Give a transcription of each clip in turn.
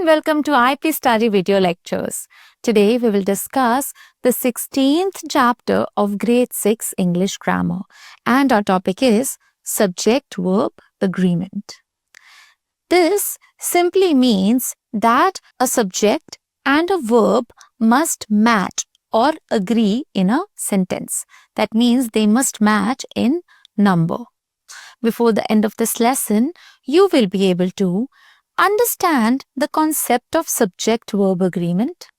and welcome to IP Study Video Lectures. Today we will discuss the 16th chapter of Grade 6 English Grammar, and our topic is Subject-Verb Agreement. This simply means that a subject and a verb must match or agree in a sentence. That means they must match in number. Before the end of this lesson, you will be able to understand the concept of subject-verb agreement,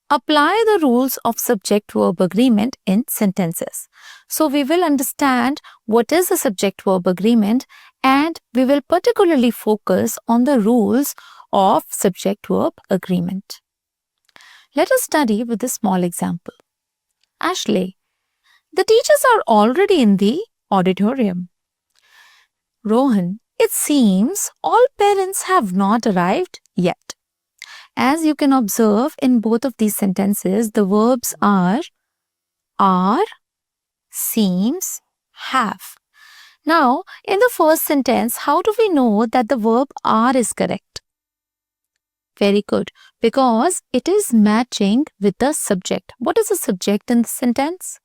apply the rules of subject-verb agreement in sentences. So we will understand what is a subject-verb agreement, and we will particularly focus on the rules of subject-verb agreement. Let us study with a small example. Ashley, the teachers are already in the auditorium. Rohan, it seems all parents have not arrived yet. As you can observe in both of these sentences, the verbs are, seems, have. Now, in the first sentence, how do we know that the verb are is correct? Very good, because it is matching with the subject. What is the subject in the sentence?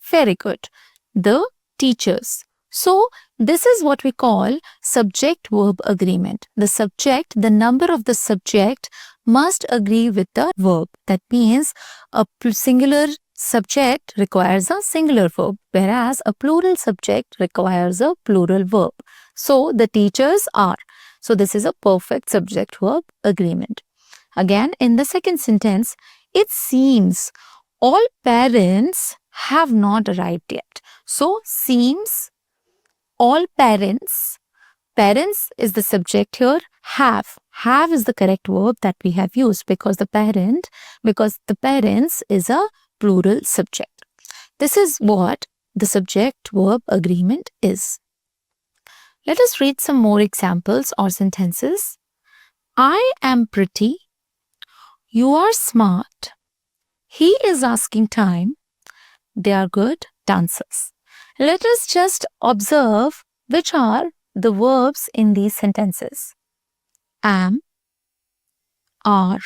Very good, the teachers. So, this is what we call subject-verb agreement. The subject, the number of the subject must agree with the verb. That means a singular subject requires a singular verb, whereas a plural subject requires a plural verb. So, the teachers are. So, this is a perfect subject-verb agreement. Again, in the second sentence, it seems all parents have not arrived yet. So, seems, all parents is the subject here, have is the correct verb that we have used because the parents is a plural subject. This is what the subject-verb agreement is. Let us read some more examples or sentences. I am pretty. You are smart. He is asking time. They are good dancers. Let us just observe which are the verbs in these sentences. Am, are,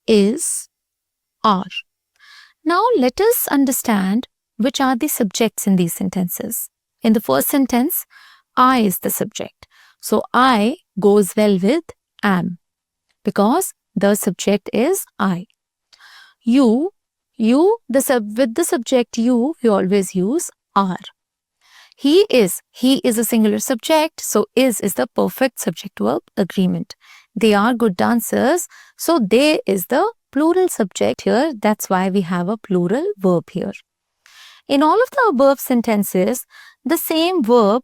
is, are. Now let us understand which are the subjects in these sentences. In the first sentence, I is the subject. So I goes well with am because the subject is I. With the subject you, we always use are. He is a singular subject, so is the perfect subject-verb agreement. They are good dancers, so they is the plural subject here. That's why we have a plural verb here. In all of the above sentences, the same verb,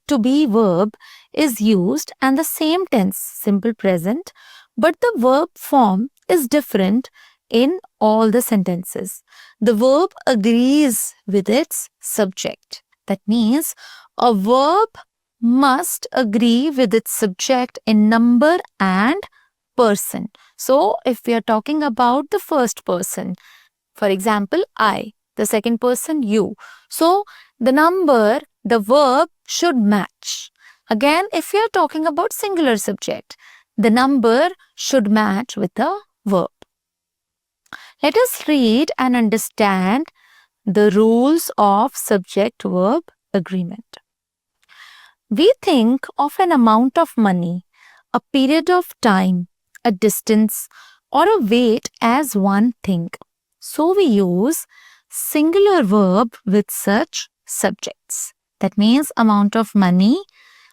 to be verb, is used and the same tense, simple present, but the verb form is different in all the sentences. The verb agrees with its subject. That means a verb must agree with its subject in number and person. So, if we are talking about the first person, for example, I, the second person, you. So, the number, the verb should match. Again, if we are talking about singular subject, the number should match with the verb. Let us read and understand the rules of subject-verb agreement. We think of an amount of money, a period of time, a distance, or a weight as one thing. So we use singular verb with such subjects. That means amount of money,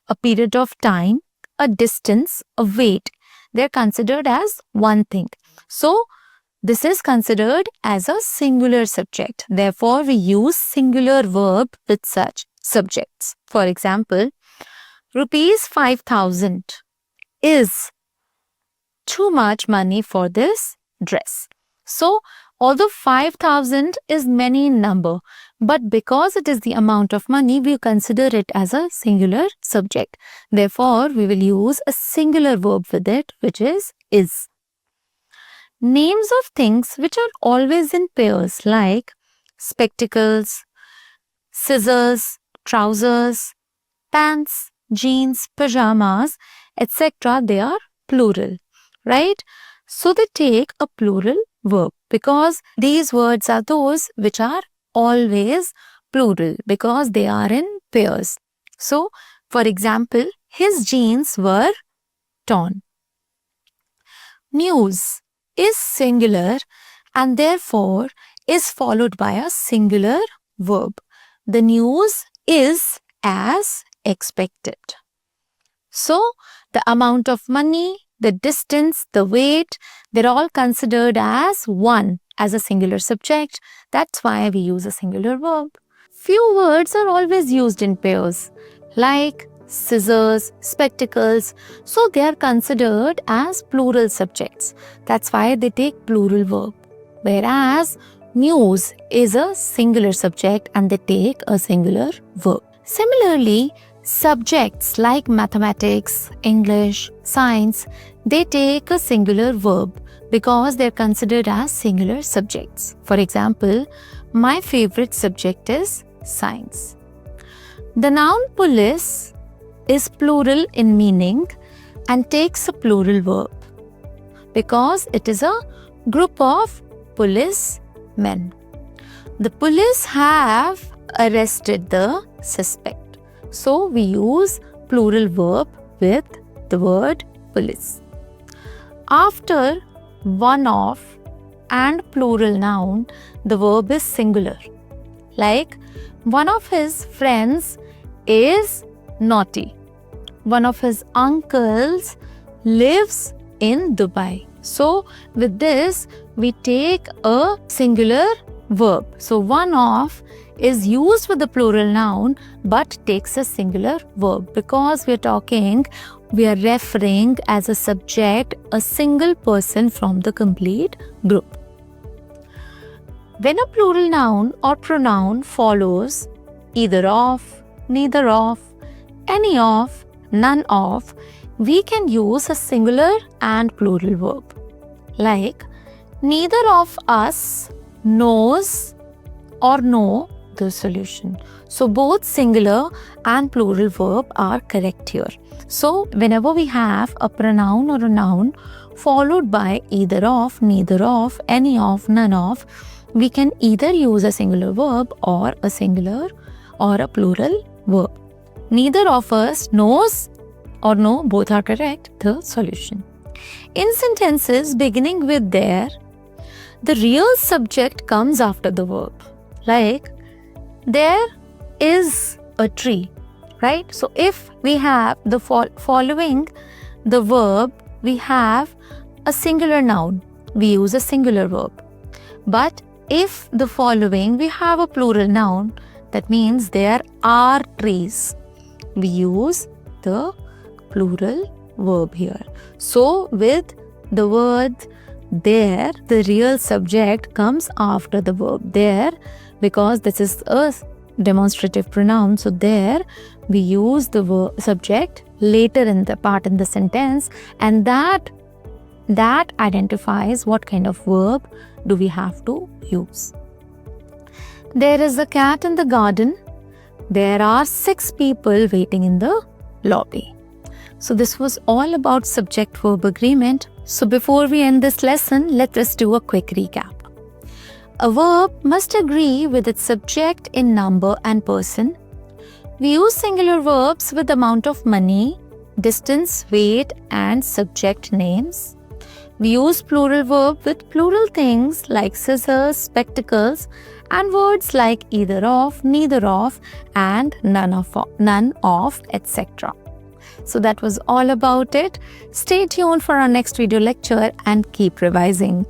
a period of time, a distance, a weight. They are considered as one thing. So this is considered as a singular subject. Therefore, we use singular verb with such subjects. For example, rupees 5,000 is too much money for this dress. So, although 5,000 is many in number, but because it is the amount of money, we consider it as a singular subject. Therefore, we will use a singular verb with it, which is. Names of things which are always in pairs like spectacles, scissors, trousers, pants, jeans, pajamas, etc. They are plural, right? So they take a plural verb because these words are those which are always plural because they are in pairs. So, for example, his jeans were torn. News is singular and therefore is followed by a singular verb. The news is as expected. So, the amount of money, the distance, the weight, they're all considered as one as a singular subject. That's why we use a singular verb. Few words are always used in pairs, like scissors, spectacles. So they are considered as plural subjects. That's why they take plural verb. Whereas news is a singular subject and they take a singular verb. Similarly, subjects like mathematics, English, science, they take a singular verb because they're considered as singular subjects. For example, my favorite subject is science. The noun police is plural in meaning and takes a plural verb because it is a group of policemen. The police have arrested the suspect. So we use plural verb with the word police. After one of and plural noun, the verb is singular. Like, one of his friends is naughty. One of his uncles lives in Dubai. So, with this, we take a singular verb. So, one of is used with the plural noun but takes a singular verb because we are referring as a subject a single person from the complete group. When a plural noun or pronoun follows either of, neither of, any of, none of, we can use a singular and plural verb. Like, neither of us knows or know the solution. So both singular and plural verb are correct here. So whenever we have a pronoun or a noun followed by either of, neither of, any of, none of, we can either use a singular verb or a singular or a plural verb. Neither of us knows or know, both are correct, the solution. In sentences beginning with there, the real subject comes after the verb. Like, there is a tree, right? So if we have the following the verb, we have a singular noun, we use a singular verb. But if the following we have a plural noun, that means there are trees, we use the plural verb here. So with the word there, the real subject comes after the verb there because this is a demonstrative pronoun. So there we use the verb subject later in the part in the sentence, and that identifies what kind of verb do we have to use. There is a cat in the garden. There are 6 people waiting in the lobby. So this was all about subject-verb agreement. So before we end this lesson, let us do a quick recap. A verb must agree with its subject in number and person. We use singular verbs with amount of money, distance, weight, and subject names. We use plural verb with plural things like scissors, spectacles, and words like either of, neither of, and none of, etc. So that was all about it. Stay tuned for our next video lecture and keep revising.